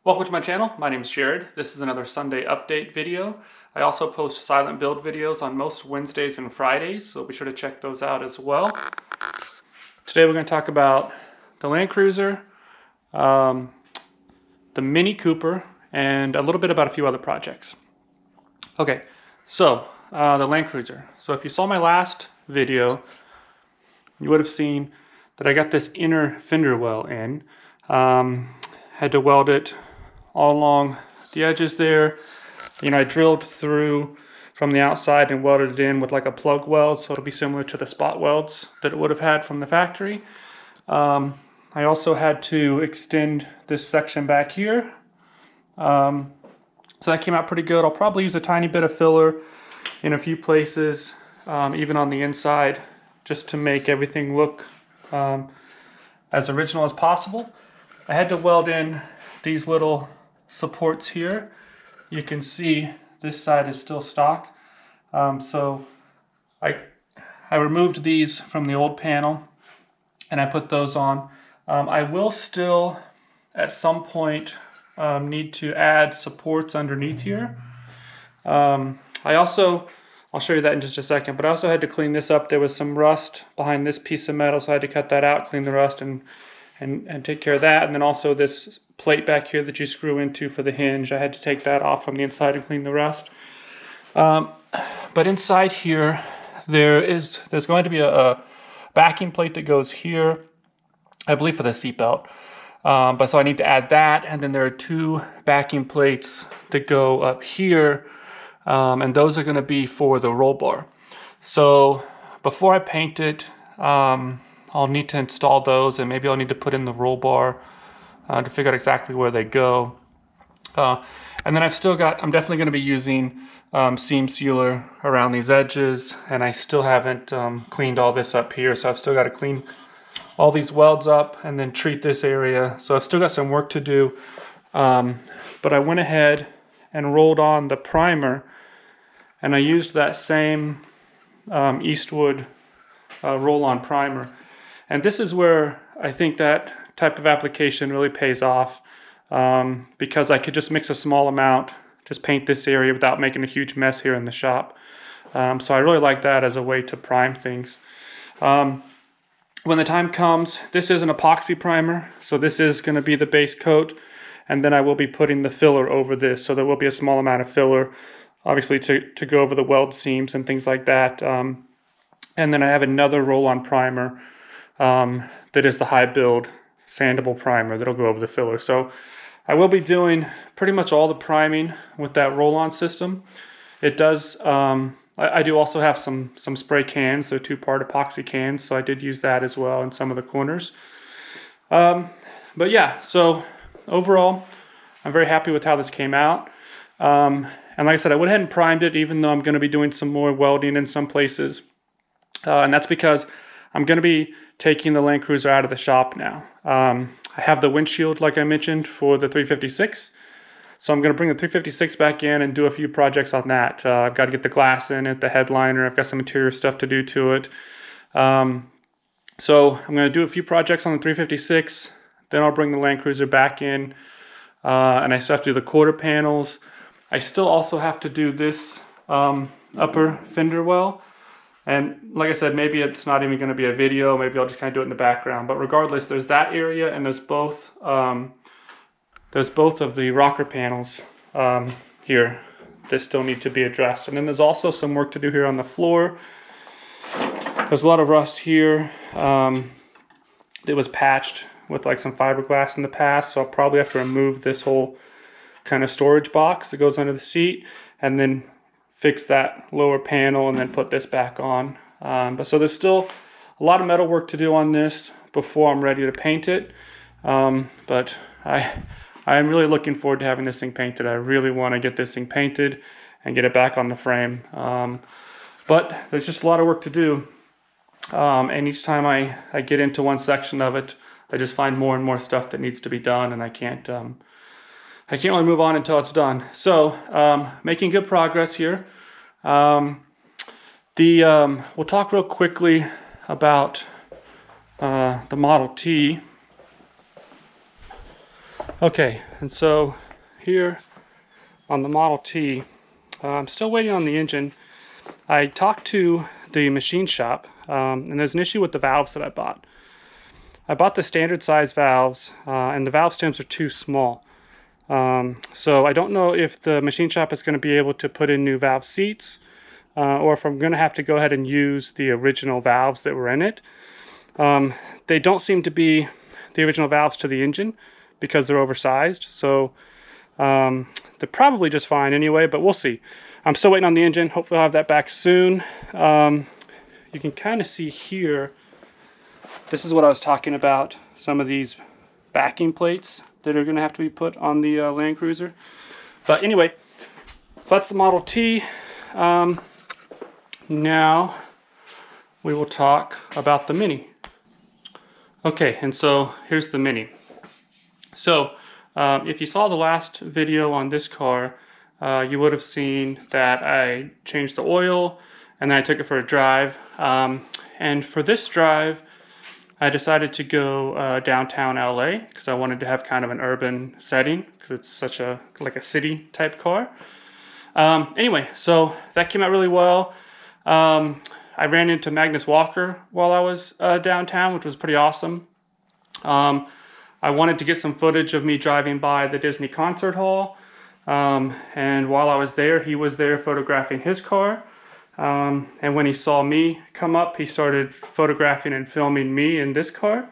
Welcome to my channel. My name is Jared. This is another Sunday update video. I also post silent build videos on most Wednesdays and Fridays, so be sure to check those out as well. Today we're going to talk about the Land Cruiser, the Mini Cooper, and a little bit about a few other projects. Okay, so the Land Cruiser. So if you saw my last video, you would have seen that I got this inner fender well in. Had to weld it all along the edges there. You know, I drilled through from the outside and welded it in with like a plug weld, so it'll be similar to the spot welds that it would have had from the factory. I also had to extend this section back here. So that came out pretty good. I'll probably use a tiny bit of filler in a few places, even on the inside, just to make everything look as original as possible. I had to weld in these little supports here. You can see this side is still stock. So I removed these from the old panel and I put those on. I will still at some point need to add supports underneath here. I'll show you that in just a second, but I also had to clean this up. There was some rust behind this piece of metal, so I had to cut that out, clean the rust and take care of that. And then also this plate back here that you screw into for the hinge, I had to take that off from the inside and clean the rust. But inside here, there's going to be a backing plate that goes here, I believe for the seatbelt. But so I need to add that, and then there are two backing plates that go up here, and those are going to be for the roll bar. So before I paint it, I'll need to install those, and maybe I'll need to put in the roll bar to figure out exactly where they go. And then I'm definitely going to be using seam sealer around these edges, and I still haven't cleaned all this up here, so I've still got to clean all these welds up and then treat this area. So I've still got some work to do, but I went ahead and rolled on the primer, and I used that same Eastwood roll-on primer. And this is where I think that type of application really pays off, because I could just mix a small amount, just paint this area without making a huge mess here in the shop. So I really like that as a way to prime things. When the time comes, this is an epoxy primer, so this is going to be the base coat, and then I will be putting the filler over this, so there will be a small amount of filler, obviously to go over the weld seams and things like that. And then I have another roll-on primer that is the high build sandable primer that'll go over the filler. So I will be doing pretty much all the priming with that roll-on system. It does, I do also have some spray cans, they're two-part epoxy cans, so I did use that as well in some of the corners. But yeah, so overall, I'm very happy with how this came out. And like I said, I went ahead and primed it, even though I'm going to be doing some more welding in some places. And that's because I'm going to be taking the Land Cruiser out of the shop now. I have the windshield, like I mentioned, for the 356. So I'm going to bring the 356 back in and do a few projects on that. I've got to get the glass in it, the headliner. I've got some interior stuff to do to it. So I'm going to do a few projects on the 356. Then I'll bring the Land Cruiser back in. And I still have to do the quarter panels. I still also have to do this upper fender well. And like I said, maybe it's not even going to be a video. Maybe I'll just kind of do it in the background. But regardless, there's that area, and there's both of the rocker panels here that still need to be addressed. And then there's also some work to do here on the floor. There's a lot of rust here. It was patched with like some fiberglass in the past, so I'll probably have to remove this whole kind of storage box that goes under the seat, and then fix that lower panel and then put this back on. But so there's still a lot of metal work to do on this before I'm ready to paint it. But I'm really looking forward to having this thing painted. I really want to get this thing painted and get it back on the frame. But there's just a lot of work to do. And each time I get into one section of it, I just find more and more stuff that needs to be done, and I can't really move on until it's done. So, making good progress here. We'll talk real quickly about the Model T. Okay, and so here on the Model T, I'm still waiting on the engine. I talked to the machine shop, and there's an issue with the valves that I bought. I bought the standard size valves, and the valve stems are too small. So I don't know if the machine shop is going to be able to put in new valve seats, or if I'm going to have to go ahead and use the original valves that were in it. They don't seem to be the original valves to the engine because they're oversized. So they're probably just fine anyway, but we'll see. I'm still waiting on the engine. Hopefully I'll have that back soon. You can kind of see here, this is what I was talking about, some of these backing plates that are going to have to be put on the Land Cruiser. But anyway, so that's the Model T. Now we will talk about the Mini. Okay, and so here's the Mini. So if you saw the last video on this car, you would have seen that I changed the oil and then I took it for a drive. And for this drive, I decided to go downtown LA because I wanted to have kind of an urban setting because it's such a like a city type car. Anyway, so that came out really well. I ran into Magnus Walker while I was downtown, which was pretty awesome. I wanted to get some footage of me driving by the Disney Concert Hall. And while I was there, he was there photographing his car. And when he saw me come up, he started photographing and filming me in this car.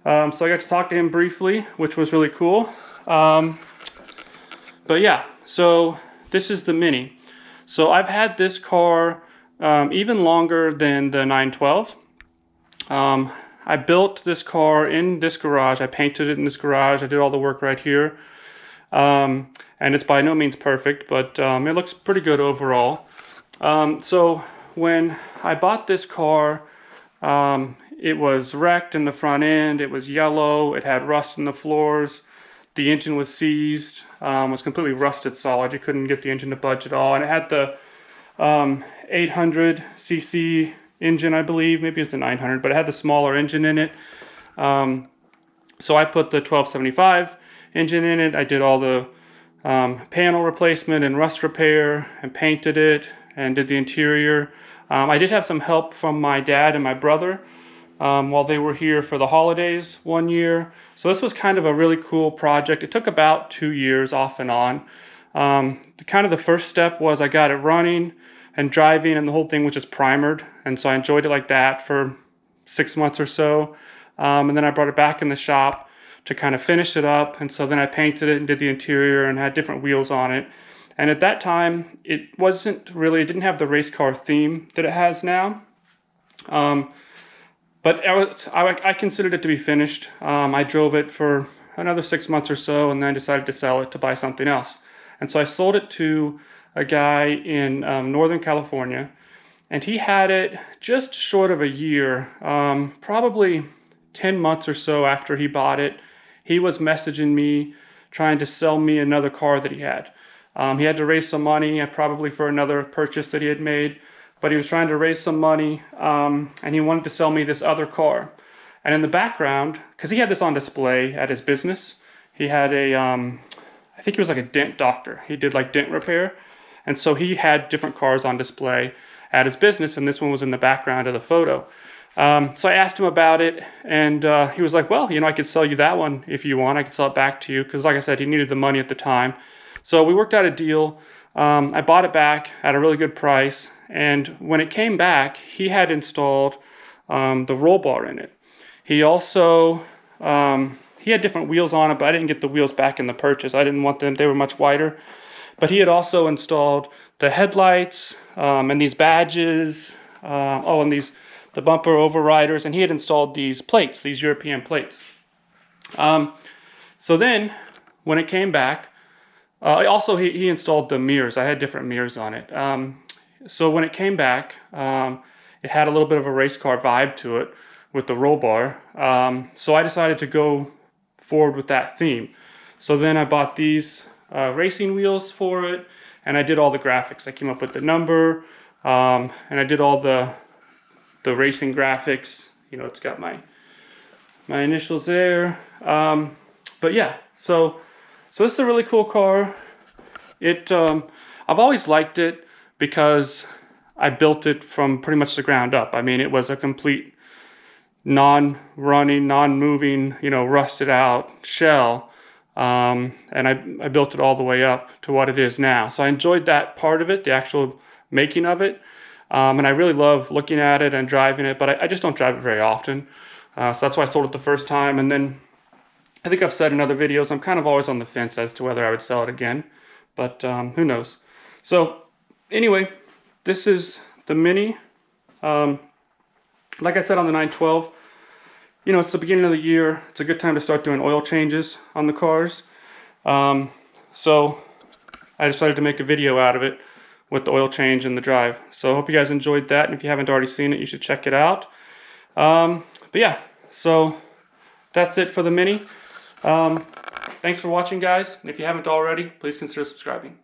So I got to talk to him briefly, which was really cool. But yeah, so this is the Mini. So I've had this car even longer than the 912. I built this car in this garage. I painted it in this garage. I did all the work right here. And it's by no means perfect, but it looks pretty good overall. So when I bought this car, it was wrecked in the front end. It was yellow. It had rust in the floors. The engine was seized. Was completely rusted solid. You couldn't get the engine to budge at all. And it had the 800cc engine, I believe. Maybe it's the 900, but it had the smaller engine in it. So I put the 1275 engine in it. I did all the panel replacement and rust repair and painted it and did the interior. I did have some help from my dad and my brother while they were here for the holidays one year. So this was kind of a really cool project. It took about 2 years off and on. The first step was I got it running and driving, and the whole thing was just primered. And so I enjoyed it like that for 6 months or so. And then I brought it back in the shop to kind of finish it up. And so then I painted it and did the interior and had different wheels on it. And at that time, it didn't have the race car theme that it has now. But I considered it to be finished. I drove it for another 6 months or so and then decided to sell it to buy something else. And so I sold it to a guy in Northern California, and he had it just short of a year, probably 10 months or so after he bought it. He was messaging me, trying to sell me another car that he had. He had to raise some money, probably for another purchase that he had made, but he was trying to raise some money, and he wanted to sell me this other car. And in the background, because he had this on display at his business, he had I think he was like a dent doctor. He did like dent repair. And so he had different cars on display at his business, and this one was in the background of the photo. So I asked him about it, and he was like, well, I could sell you that one if you want. I could sell it back to you, because like I said, he needed the money at the time. So we worked out a deal. I bought it back at a really good price, and when it came back, he had installed the roll bar in it. He also, he had different wheels on it, but I didn't get the wheels back in the purchase. I didn't want them. They were much wider. But he had also installed the headlights and these badges, and the bumper overriders, and he had installed these plates, these European plates. So then, when it came back, also he installed the mirrors. I had different mirrors on it. So when it came back, it had a little bit of a race car vibe to it with the roll bar. So I decided to go forward with that theme. So then I bought these racing wheels for it, and I did all the graphics. I came up with the number, and I did all the racing graphics. It's got my initials there. But yeah, So this is a really cool car. I've always liked it because I built it from pretty much the ground up. I mean, it was a complete non-running, non-moving, rusted out shell. And I built it all the way up to what it is now. So I enjoyed that part of it, the actual making of it. And I really love looking at it and driving it, but I just don't drive it very often. So that's why I sold it the first time. And then I think I've said in other videos, I'm kind of always on the fence as to whether I would sell it again, but who knows. So anyway, this is the Mini. Like I said on the 912, it's the beginning of the year. It's a good time to start doing oil changes on the cars. So I decided to make a video out of it with the oil change and the drive. So I hope you guys enjoyed that, and if you haven't already seen it, you should check it out. But yeah, so that's it for the Mini. Thanks for watching, guys, and if you haven't already, please consider subscribing.